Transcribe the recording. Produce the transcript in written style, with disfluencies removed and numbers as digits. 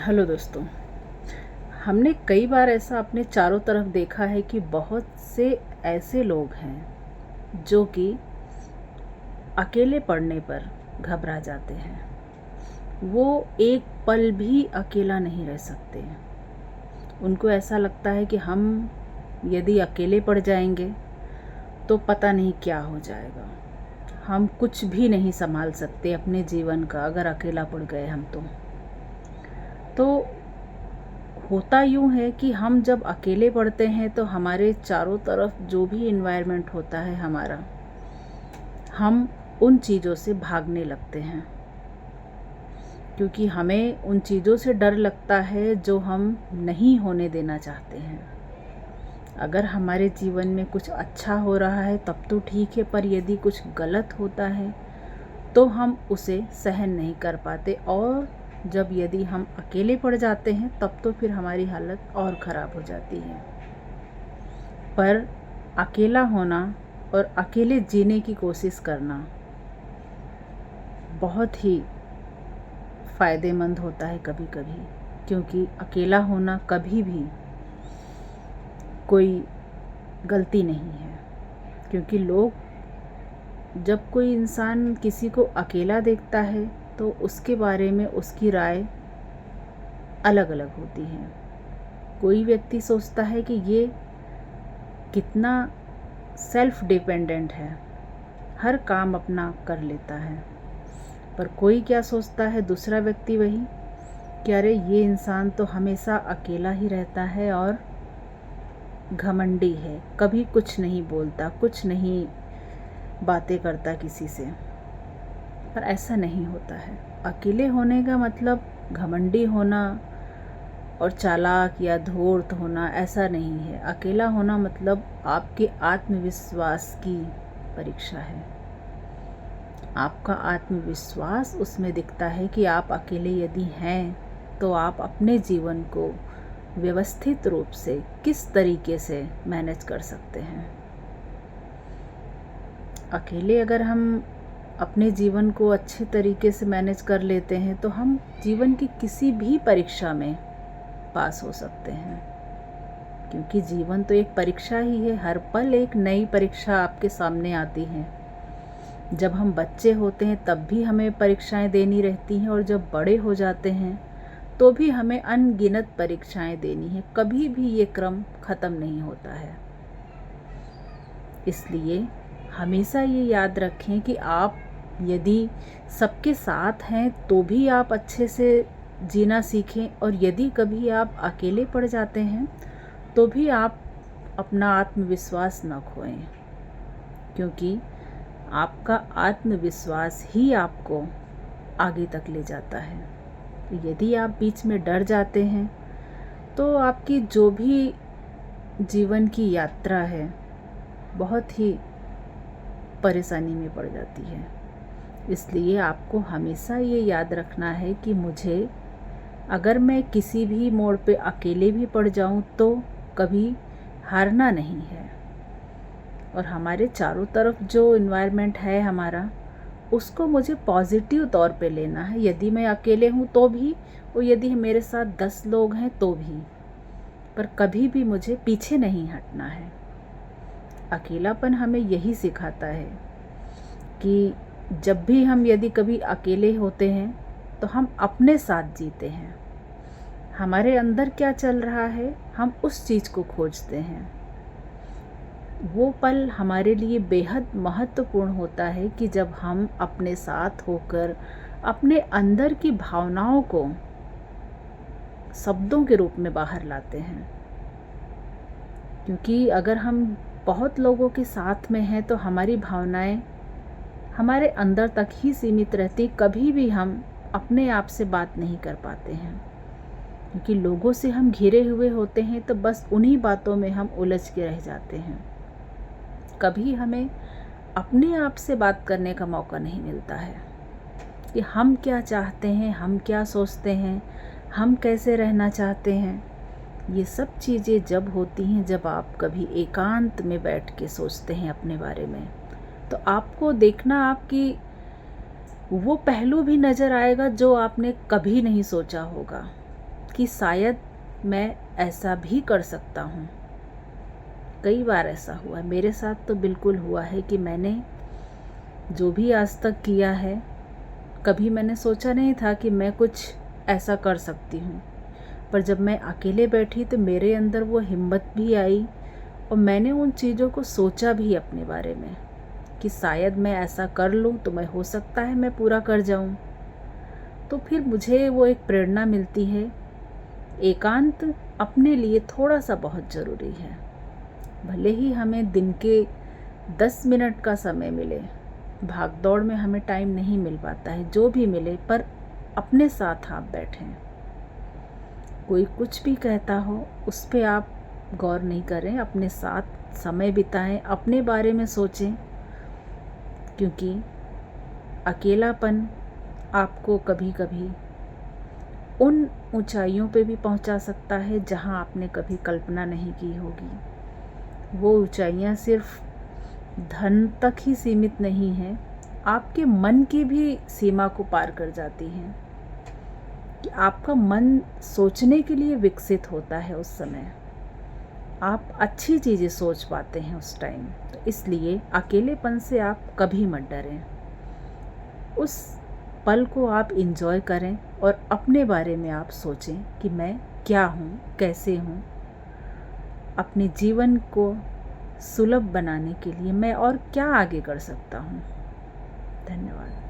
Hello दोस्तों। हमने कई बार ऐसा अपने चारों तरफ देखा है कि बहुत से ऐसे लोग हैं जो कि अकेले पड़ने पर घबरा जाते हैं। वो एक पल भी अकेला नहीं रह सकते। उनको ऐसा लगता है कि हम यदि अकेले पड़ जाएंगे तो पता नहीं क्या हो जाएगा। हम कुछ भी नहीं संभाल सकते अपने जीवन का अगर अकेला पड़ गए हम तो होता यूँ है कि हम जब अकेले पढ़ते हैं तो हमारे चारों तरफ जो भी इन्वायरमेंट होता है हमारा, हम उन चीज़ों से भागने लगते हैं क्योंकि हमें उन चीज़ों से डर लगता है जो हम नहीं होने देना चाहते हैं। अगर हमारे जीवन में कुछ अच्छा हो रहा है तब तो ठीक है, पर यदि कुछ गलत होता है तो हम उसे सहन नहीं कर पाते, और जब यदि हम अकेले पड़ जाते हैं तब तो फिर हमारी हालत और ख़राब हो जाती है। पर अकेला होना और अकेले जीने की कोशिश करना बहुत ही फ़ायदेमंद होता है कभी कभी, क्योंकि अकेला होना कभी भी कोई गलती नहीं है। क्योंकि जब कोई इंसान किसी को अकेला देखता है तो उसके बारे में उसकी राय अलग अलग होती है। कोई व्यक्ति सोचता है कि ये कितना सेल्फ डिपेंडेंट है, हर काम अपना कर लेता है। पर कोई क्या सोचता है दूसरा व्यक्ति वही कि अरे ये इंसान तो हमेशा अकेला ही रहता है और घमंडी है, कभी कुछ नहीं बोलता, कुछ नहीं बातें करता किसी से। पर ऐसा नहीं होता है। अकेले होने का मतलब घमंडी होना और चालाक या धूर्त होना ऐसा नहीं है। अकेला होना मतलब आपके आत्मविश्वास की परीक्षा है। आपका आत्मविश्वास उसमें दिखता है कि आप अकेले यदि हैं तो आप अपने जीवन को व्यवस्थित रूप से किस तरीके से मैनेज कर सकते हैं। अकेले अगर हम अपने जीवन को अच्छे तरीके से मैनेज कर लेते हैं तो हम जीवन की किसी भी परीक्षा में पास हो सकते हैं, क्योंकि जीवन तो एक परीक्षा ही है। हर पल एक नई परीक्षा आपके सामने आती है। जब हम बच्चे होते हैं तब भी हमें परीक्षाएं देनी रहती हैं, और जब बड़े हो जाते हैं तो भी हमें अनगिनत परीक्षाएं देनी है। कभी भी ये क्रम ख़त्म नहीं होता है। इसलिए हमेशा ये याद रखें कि आप यदि सबके साथ हैं तो भी आप अच्छे से जीना सीखें, और यदि कभी आप अकेले पड़ जाते हैं तो भी आप अपना आत्मविश्वास न खोएं, क्योंकि आपका आत्मविश्वास ही आपको आगे तक ले जाता है। तो यदि आप बीच में डर जाते हैं तो आपकी जो भी जीवन की यात्रा है बहुत ही परेशानी में पड़ जाती है। इसलिए आपको हमेशा ये याद रखना है कि मुझे अगर मैं किसी भी मोड़ पे अकेले भी पड़ जाऊं तो कभी हारना नहीं है। और हमारे चारों तरफ जो इन्वायरमेंट है हमारा, उसको मुझे पॉजिटिव तौर पे लेना है। यदि मैं अकेले हूँ तो भी, और यदि मेरे साथ 10 लोग हैं तो भी, पर कभी भी मुझे पीछे नहीं हटना है। अकेलापन हमें यही सिखाता है कि जब भी हम यदि कभी अकेले होते हैं तो हम अपने साथ जीते हैं। हमारे अंदर क्या चल रहा है हम उस चीज़ को खोजते हैं। वो पल हमारे लिए बेहद महत्वपूर्ण होता है कि जब हम अपने साथ होकर अपने अंदर की भावनाओं को शब्दों के रूप में बाहर लाते हैं। क्योंकि अगर हम बहुत लोगों के साथ में हैं तो हमारी भावनाएं हमारे अंदर तक ही सीमित रहती। कभी भी हम अपने आप से बात नहीं कर पाते हैं, क्योंकि लोगों से हम घिरे हुए होते हैं तो बस उन्हीं बातों में हम उलझ के रह जाते हैं। कभी हमें अपने आप से बात करने का मौका नहीं मिलता है कि हम क्या चाहते हैं, हम क्या सोचते हैं, हम कैसे रहना चाहते हैं। ये सब चीज़ें जब होती हैं जब आप कभी एकांत में बैठ के सोचते हैं अपने बारे में, तो आपको देखना आपकी वो पहलू भी नज़र आएगा जो आपने कभी नहीं सोचा होगा। कि शायद मैं ऐसा भी कर सकता हूँ। कई बार ऐसा हुआ है मेरे साथ, तो बिल्कुल हुआ है कि मैंने जो भी आज तक किया है, कभी मैंने सोचा नहीं था कि मैं कुछ ऐसा कर सकती हूँ। पर जब मैं अकेले बैठी तो मेरे अंदर वो हिम्मत भी आई और मैंने उन चीज़ों को सोचा भी अपने बारे में कि शायद मैं ऐसा कर लूँ तो मैं, हो सकता है मैं पूरा कर जाऊँ। तो फिर मुझे वो एक प्रेरणा मिलती है। एकांत अपने लिए थोड़ा सा बहुत ज़रूरी है। भले ही हमें दिन के 10 मिनट का समय मिले, भाग दौड़ में हमें टाइम नहीं मिल पाता है, जो भी मिले, पर अपने साथ आप बैठें। कोई कुछ भी कहता हो उस पे आप गौर नहीं करें, अपने साथ समय बिताएं, अपने बारे में सोचें, क्योंकि अकेलापन आपको कभी कभी उन ऊंचाइयों पे भी पहुंचा सकता है जहां आपने कभी कल्पना नहीं की होगी। वो ऊंचाइयां सिर्फ धन तक ही सीमित नहीं हैं, आपके मन की भी सीमा को पार कर जाती हैं कि आपका मन सोचने के लिए विकसित होता है। उस समय आप अच्छी चीज़ें सोच पाते हैं उस टाइम। तो इसलिए अकेलेपन से आप कभी मत डरें, उस पल को आप इंजॉय करें और अपने बारे में आप सोचें कि मैं क्या हूँ, कैसे हूँ। अपने जीवन को सुलभ बनाने के लिए मैं और क्या आगे कर सकता हूँ। धन्यवाद।